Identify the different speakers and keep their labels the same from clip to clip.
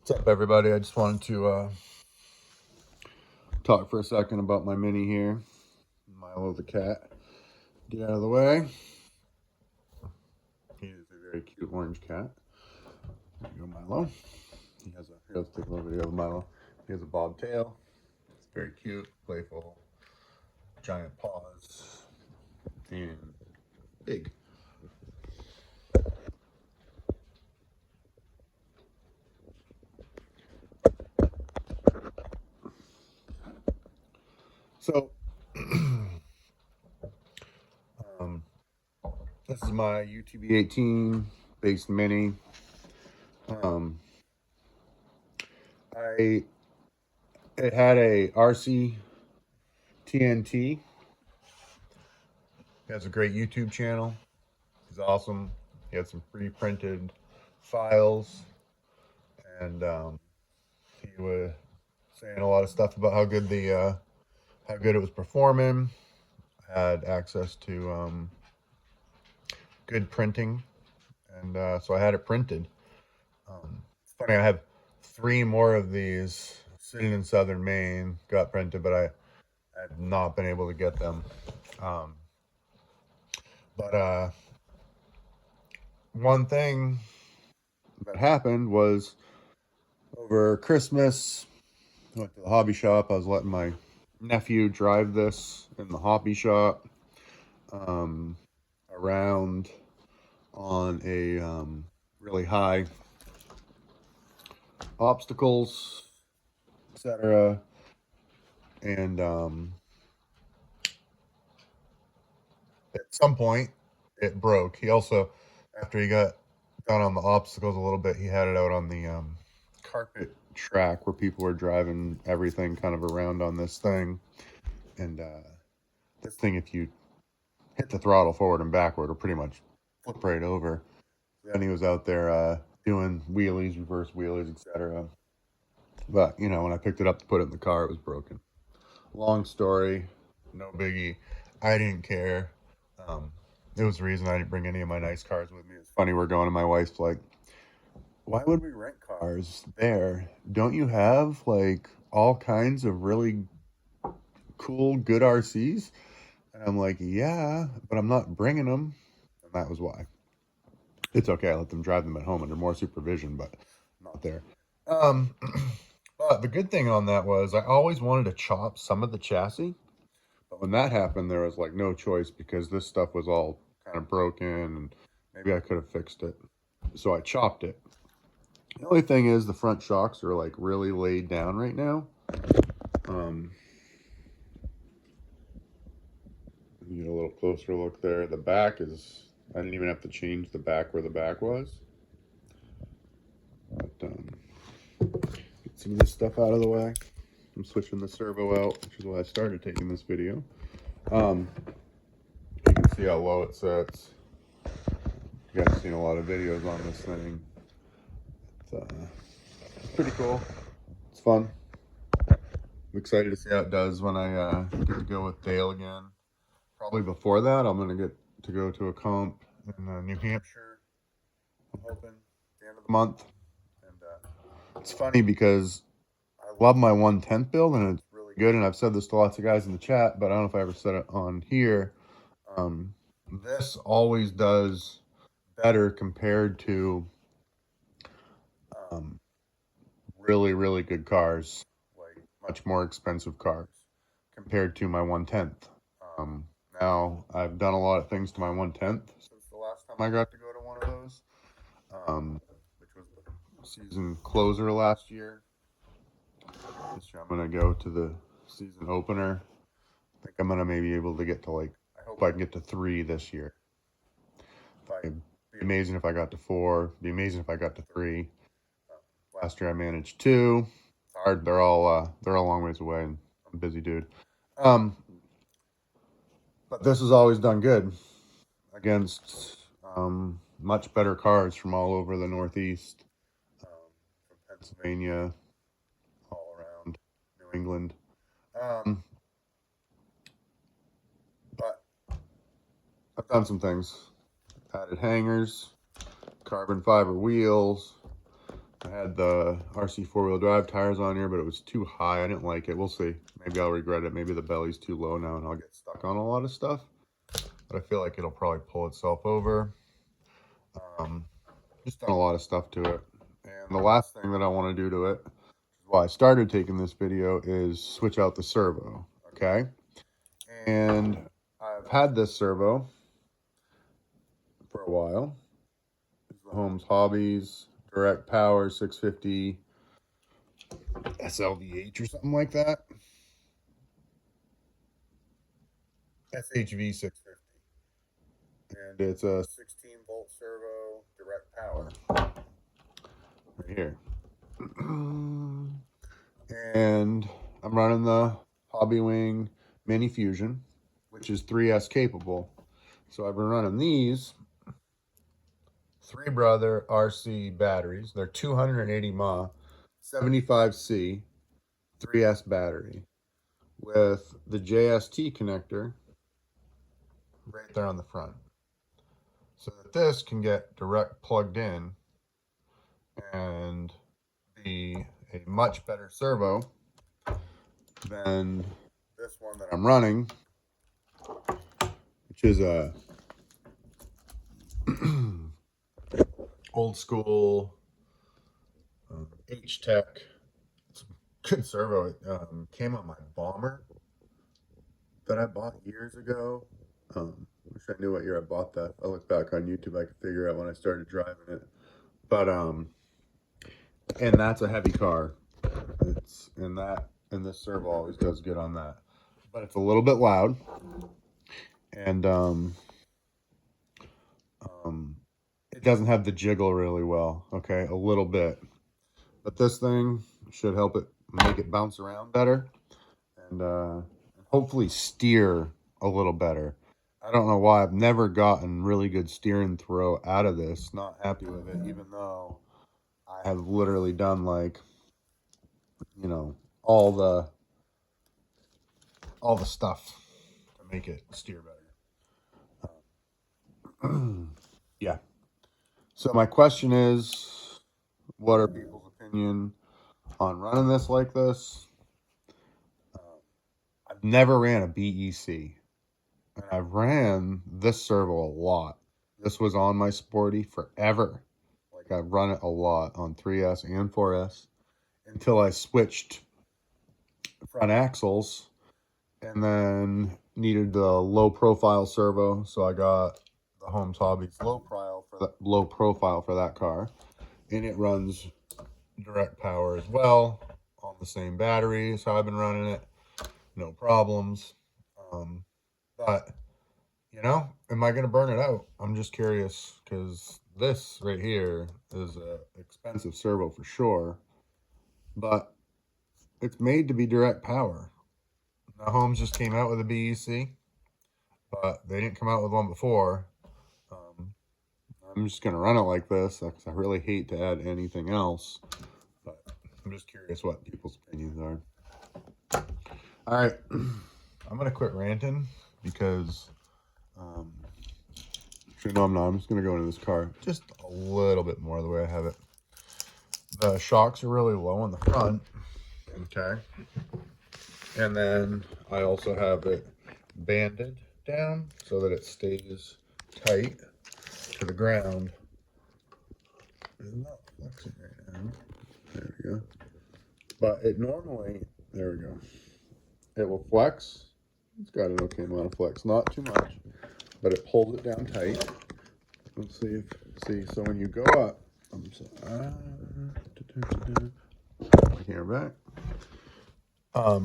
Speaker 1: What's up, everybody? I just wanted to talk for a second about my mini here. Milo the cat. Get out of the way. He is a very cute orange cat. There you go, Milo. He has a, here, let's take a little video of Milo. He has a bobtail. It's very cute, playful, giant paws, and big. So, this is my UTB18 based mini. It had a RC TNT. He has a great YouTube channel. He's awesome. He had some pre-printed files, and he was saying a lot of stuff about how good it was performing. I had access to good printing, and so I had it printed. It's funny, I have 3 more of these sitting in southern Maine, got printed, but I have not been able to get them. But one thing that happened was over Christmas, I went to the hobby shop. I was letting my nephew drive this in the hobby shop around on a really high obstacles, etc. And at some point, it broke. He also, after he got done on the obstacles a little bit, he had it out on the carpet track where people were driving everything kind of around on this thing. And this thing, if you hit the throttle forward and backward, will pretty much flip right over. Then he was out there doing wheelies, reverse wheelies, etc. But, you know, when I picked it up to put it in the car, it was broken. Long story, no biggie. I didn't care. It was the reason I didn't bring any of my nice cars with me. It's funny, we're going, and my wife's like, why would we rent cars there? Don't you have, like, all kinds of really cool, good RCs? And I'm like, yeah, but I'm not bringing them. And that was why. It's okay. I let them drive them at home under more supervision, but not there. But the good thing on that was I always wanted to chop some of the chassis. But when that happened, there was like no choice because this stuff was all kind of broken and maybe I could have fixed it. So I chopped it. The only thing is the front shocks are like really laid down right now. Get a little closer look there. The back is, I didn't even have to change the back where the back was. But get some of this stuff out of the way. I'm switching the servo out, which is why I started taking this video. You can see how low it sets. You guys have seen a lot of videos on this thing. It's pretty cool. It's fun. I'm excited to see how it does when I get to go with Dale again. Probably before that, I'm going to get to go to a comp in New Hampshire. I'm hoping at the end of the month. And it's funny because I love my 1/10 build and it's really good. And I've said this to lots of guys in the chat, but I don't know if I ever said it on here. This always does better compared to really, really good cars, like much more expensive cars compared to my 1/10. Now I've done a lot of things to my 1/10 since the last time I got to go to one of those, which was the season closer last year. This year I'm gonna go to the season opener. I think I'm gonna maybe able to get to like, I hope I can get to 3 this year. It'd be amazing if I got to 4. It'd be amazing if I got to 3. Last year I managed 2. It's hard. They're all a long ways away, and I'm a busy dude. But this has always done good against much better cars from all over the Northeast, from Pennsylvania, all around New England. But I've done some things. Added hangers, carbon fiber wheels, I had the RC four-wheel drive tires on here, but it was too high. I didn't like it. We'll see. Maybe I'll regret it. Maybe the belly's too low now and I'll get stuck on a lot of stuff. But I feel like it'll probably pull itself over. Just done a lot of stuff to it. And the last thing that I want to do to it, why I started taking this video, is switch out the servo. Okay? And I've had this servo for a while. It's the Holmes Hobbies Direct Power 650 SLVH or something like that. SHV 650. And it's a 16-volt servo direct power. Right here. And I'm running the Hobby Wing Mini Fusion, which is 3S capable. So I've been running these 3 Brother RC batteries. They're 280 mAh, 75C, 3S battery with the JST connector right there on the front, so that this can get direct plugged in and be a much better servo than this one that I'm running, which is a old school H-Tech. It's a good servo. It came on my Bomber that I bought years ago. Wish I knew what year I bought that. I look back on YouTube, I could figure out when I started driving it. But and that's a heavy car. It's and this servo always does good on that. But it's a little bit loud, and it doesn't have the jiggle really well. Okay, a little bit, but this thing should help it make it bounce around better, and hopefully steer a little better. I don't know why I've never gotten really good steer and throw out of this. Not happy with it, even though I have literally done, like, you know, all the stuff to make it steer better. Yeah. So my question is, what are people's opinion on running this like this? I've never ran a BEC. And I've ran this servo a lot. This was on my Sporty forever. Like, I've run it a lot on 3S and 4S until I switched front axles and then needed the low profile servo. So I got the Holmes Hobbies low profile for that car. And it runs direct power as well on the same battery. So I've been running it, no problems. But you know, am I going to burn it out? I'm just curious, because this right here is an expensive servo for sure, but it's made to be direct power. Now, Holmes just came out with a BEC, but they didn't come out with one before. I'm just going to run it like this because I really hate to add anything else, but I'm just curious what people's opinions are. All right, I'm going to quit ranting because actually, no, I'm not. I'm just going to go into this car just a little bit more the way I have it. The shocks are really low on the front. Okay. And then I also have it banded down so that it stays tight to the ground. It's not flexing right now. There we go. But it normally, there we go. It will flex. It's got an okay amount of flex. Not too much, but it pulls it down tight. Let's see so when you go up, here back. As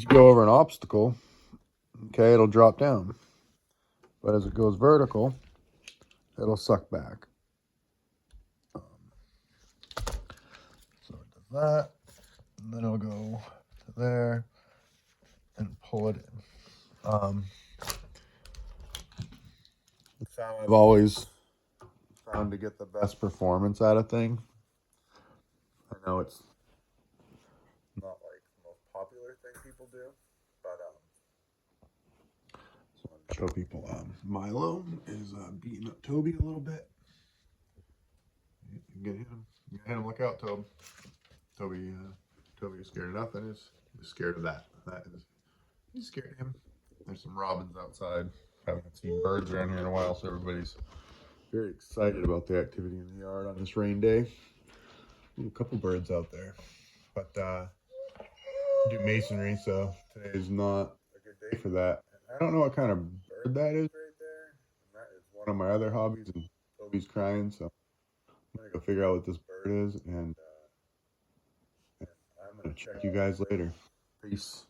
Speaker 1: you go over an obstacle, okay, it'll drop down. But as it goes vertical, it'll suck back. So it does that, and then it'll go to there and pull it in. It's how I've always found to get the best performance out of things. I know it's not like the most popular thing people do, but so I'm gonna show people Milo is beating up Toby a little bit. You can hit him. You can hit him. Look out, Toby. Toby is scared of nothing. He's scared of that. He's scared of him. There's some robins outside. Haven't seen birds around here in a while, so everybody's very excited about the activity in the yard on this rain day. Ooh, a couple birds out there. But do masonry, so today is not a good day for that. And I don't know what kind of bird that is right there. And that is one of my other hobbies, and Toby's crying, so I'm gonna go figure out what this bird is, and I'm gonna check you guys later. Peace.